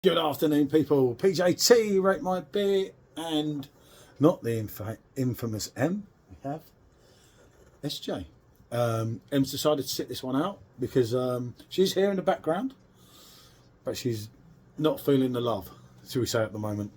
Good afternoon, people. PJT, rate my beer, and not the infamous M. We have SJ. M's decided to sit this one out because she's here in the background, but she's not feeling the love, shall we say, at the moment.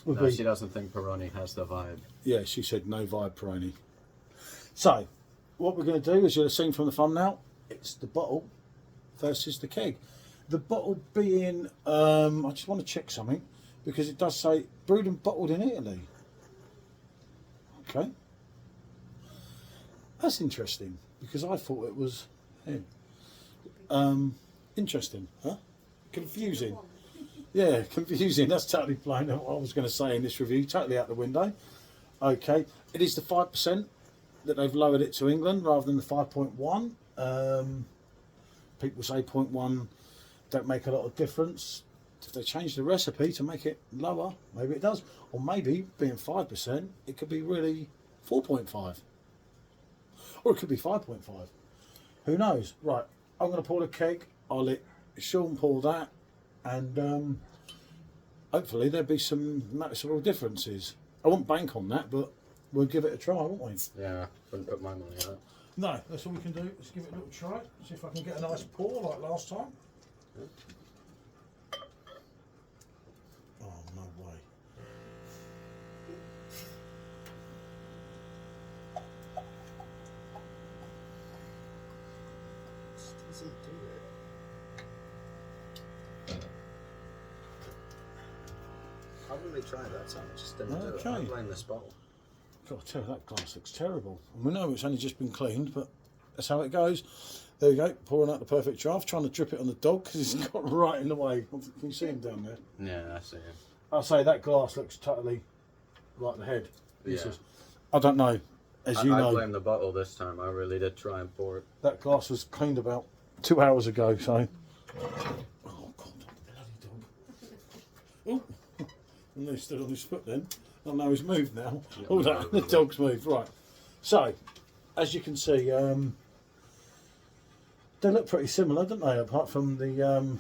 No, she doesn't think Peroni has the vibe. Yeah, she said no vibe, Peroni. So, what we're going to do, as you'll have seen from the thumbnail, it's the bottle versus the keg. The bottle being, I just want to check something, because it does say brewed and bottled in Italy. Okay. That's interesting, because I thought it was here. Interesting, huh? Confusing. Yeah, confusing. That's totally plain what I was going to say in this review, totally out the window. Okay, it is the 5% that they've lowered it to England rather than the 5.1. People say 0.1 don't make a lot of difference. If they change the recipe to make it lower, maybe it does. Or maybe, being 5%, it could be really 4.5. Or it could be 5.5. Who knows? Right, I'm going to pour the keg. I'll let Sean pour that. And hopefully there'll be some noticeable differences. I won't bank on that, but we'll give it a try, won't we? Yeah, wouldn't put my money on it. No, that's all we can do. Let's give it a little try. See if I can get a nice pour like last time. Oh, no way. Doesn't do it. I really tried that time, it just didn't do it. I blame this bottle. God, tell you, that glass looks terrible. And we know it's only just been cleaned, but that's how it goes. There we go, pouring out the perfect draft, trying to drip it on the dog because it's got right in the way. Can you see him down there? Yeah, I see him. I'll say that glass looks totally like the head. Yeah. I don't know, as you know. I blame the bottle this time. I really did try and pour it. That glass was cleaned about 2 hours ago, so. Oh, God, bloody dog. Oh, and he stood on his foot then. Oh no, he's moved now. Yeah, Oh, that, the dog's moved, right. So, as you can see, they look pretty similar, don't they? Apart from the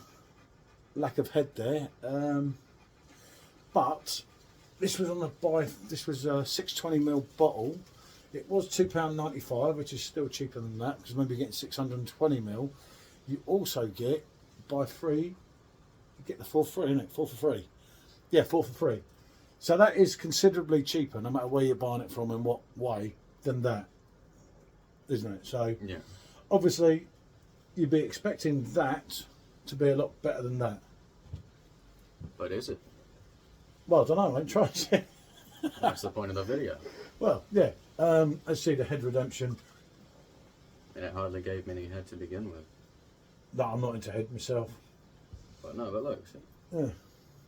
lack of head there. But this was on the buy. This was a 620ml bottle. It was £2.95, which is still cheaper than that because maybe getting 620ml. You also get buy free. You get the 4 for free, isn't it? 4 for free. Yeah, 4 for free. So that is considerably cheaper, no matter where you're buying it from and what way, than that, isn't it? So yeah, obviously you'd be expecting that to be a lot better than that. but is it? Well, I don't know, mate. Try it. That's the point of the video. Well, yeah. Let's see the head redemption. And it hardly gave me any head to begin with. No, I'm not into head myself. But no, but look. See? Yeah.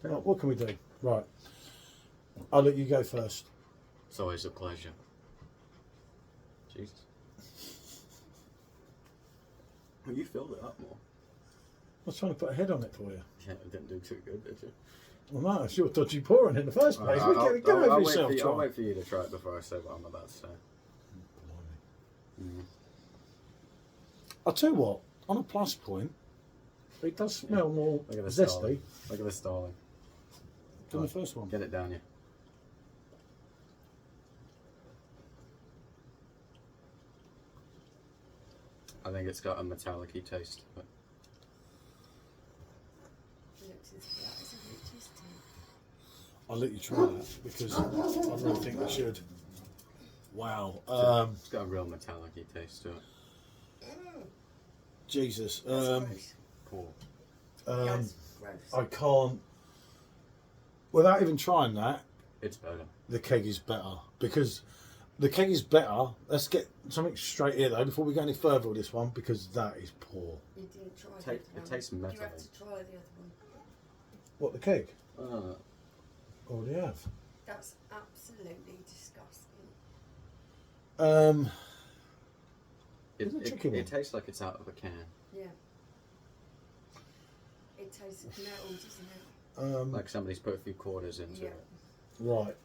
Right, what can we do? Right. I'll let you go first. It's always a pleasure. Jesus. Well, you filled it up more. I was trying to put a head on it for you. Yeah, it didn't do too good, did you? Well, no, it's your dodgy pouring in the first place. Get over yourself, I'll wait for you to try it before I say what I'm about to say. I'll tell you what, on a plus point, it does smell more zesty. Look at the stalling. Than the first one. Get it down, yeah. I think it's got a metallic-y taste to it. I'll let you try that because I really think we should. Wow. It's got a real metallic-y taste to it. Jesus. Cool. I can't. Without even trying that, It's better. the keg is better because the keg is better. Let's get something straight here though before we go any further with this one because that is poor. You didn't try It tastes metal. You have to try the other one. What, the keg? Already have. That's absolutely disgusting. It tastes like it's out of a can. Yeah. It tastes of metal, doesn't it? Like somebody's put a few quarters into it. Right.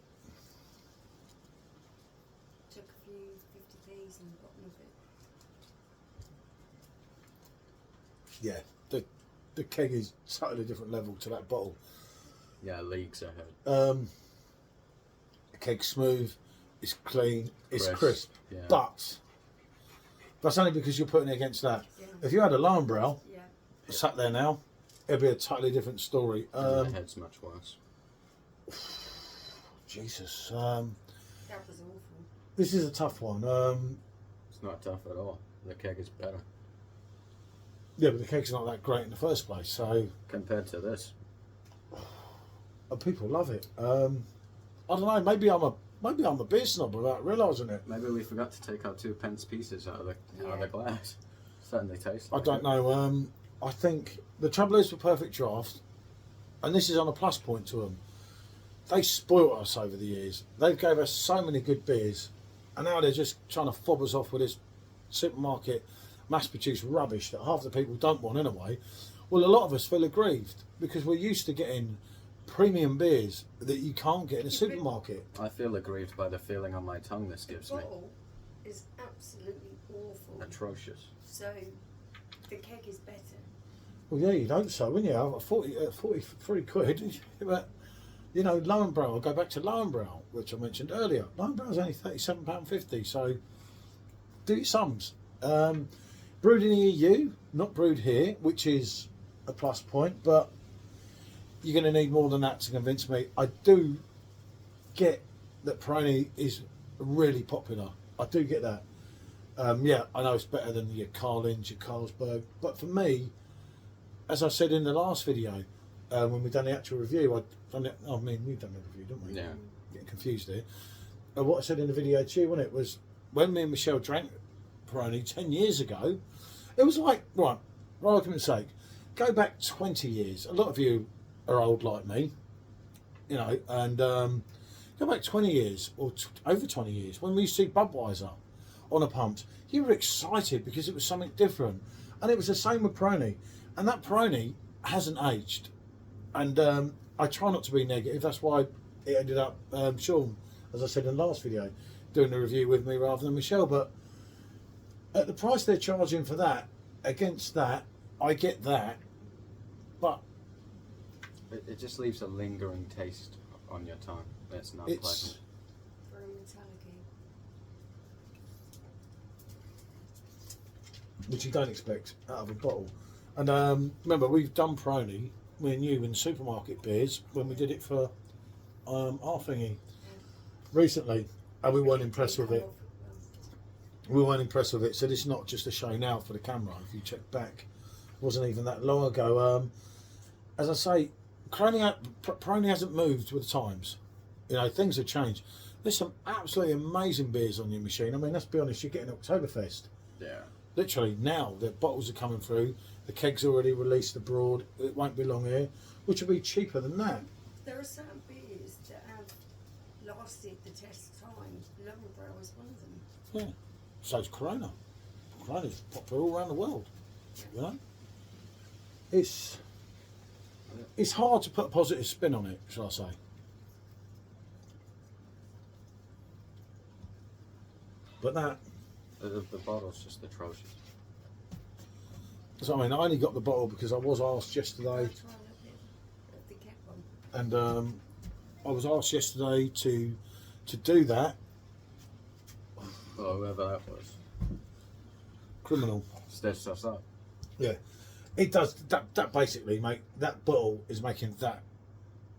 Took a few 50p's in the bottom of it. Yeah. the keg is totally different level to that bottle. Yeah, leagues ahead. The keg's smooth, it's clean, it's crisp. Yeah. But that's only because you're putting it against that. Yeah. If you had a Lowenbrow Yeah. sat there now, it'd be a totally different story. And the head's much worse. Jesus, That was awful. this is a tough one. It's not tough at all. The keg is better. Yeah, but the keg's not that great in the first place, so Compared to this. people love it. I don't know. Maybe I'm a beer snob without realising it. Maybe we forgot to take our 2p pieces out of the glass. Certainly tastes I like don't it. know. I think the trouble is with Perfect Draft, and this is on a plus point to them. They spoilt us over the years. They gave us so many good beers, and now they're just trying to fob us off with this supermarket mass-produced rubbish that half the people don't want anyway. Well, a lot of us feel aggrieved because we're used to getting premium beers that you can't get in a supermarket. I feel aggrieved by the feeling on my tongue this gives The me. bottle is absolutely awful. Atrocious. So the keg is better. Well, yeah, you'd hope so, wouldn't you? 43 quid. But, you know, Lowenbrow, I'll go back to Lowenbrow, which I mentioned earlier. Lowenbrow's only £37.50, so do your sums. Brewed in the EU, not brewed here, which is a plus point, but you're going to need more than that to convince me. I do get that Peroni is really popular. I do get that. Yeah, I know it's better than your Carlins, your Carlsberg, but for me, as I said in the last video, when we've done the actual review, we've done the review, didn't we? Yeah. Getting confused here. What I said in the video too, wasn't it, was when me and Michelle drank Peroni 10 years ago, it was like, right, for argument's sake, go back 20 years. A lot of you are old like me, you know, and go back 20 years or over 20 years when we used to see Budweiser on a pump. You were excited because it was something different, and it was the same with Peroni, and that Peroni hasn't aged. And I try not to be negative. That's why it ended up Sean, as I said in the last video, doing the review with me rather than Michelle. But at the price they're charging for that, against that, I get that, but It just leaves a lingering taste on your tongue. It's not pleasant. Very metallic-y. which you don't expect out of a bottle. And remember, we've done Peroni, me and you, in supermarket beers when we did it for our thingy recently, and we weren't impressed with it. We weren't impressed with it. So this is not just a show now for the camera. If you check back, it wasn't even that long ago. As I say, Peroni hasn't moved with the times. You know, things have changed. There's some absolutely amazing beers on your machine. I mean, let's be honest, you're getting Oktoberfest. Yeah. Literally now, the bottles are coming through. The keg's already released abroad. It won't be long here, which will be cheaper than that. There are certain beers that have lasted the test of time. Lowenbrow is one of them. Yeah. So's Corona. Corona's popular all around the world. You know? It's hard to put a positive spin on it, shall I say. But that, The bottle's just atrocious. so I mean, I only got the bottle because I was asked yesterday, I'll try a little bit of the keg one. and I was asked yesterday to do that. Or whoever that was. Criminal. Stitched us up. Yeah. It does, that basically that bottle is making that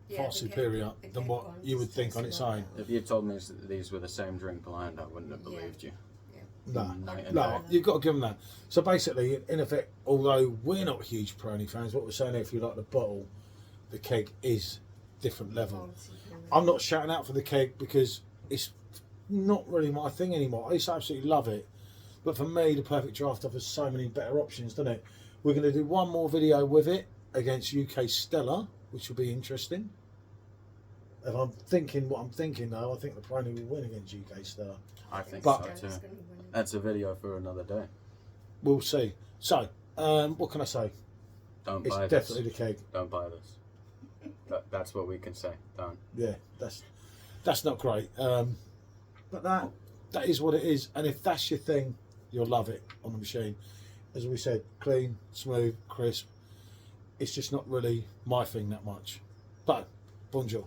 Yeah, far the superior keg than what one you would just think on tastes its like own. that. If you told me these were the same drink blind, I wouldn't have believed you. No, Night and no, day. you've got to give them that. So basically, in effect, although we're not huge Peroni fans, what we're saying, if you like the bottle, the keg is different level. I'm not shouting out for the keg because it's not really my thing anymore. I used to absolutely love it, but for me, the Perfect Draft offers so many better options, doesn't it? We're going to do one more video with it against UK Stella, which will be interesting. If I'm thinking what I'm thinking, though, I think the Peroni will win against UK Stella. I think But- so too. That's a video for another day. We'll see. So, what can I say? Don't It's buy definitely this. the keg. Don't buy this. That's what we can say. Done. Yeah, that's not great. But that is what it is. And if that's your thing, you'll love it on the machine. As we said, clean, smooth, crisp. it's just not really my thing that much. But bonjour.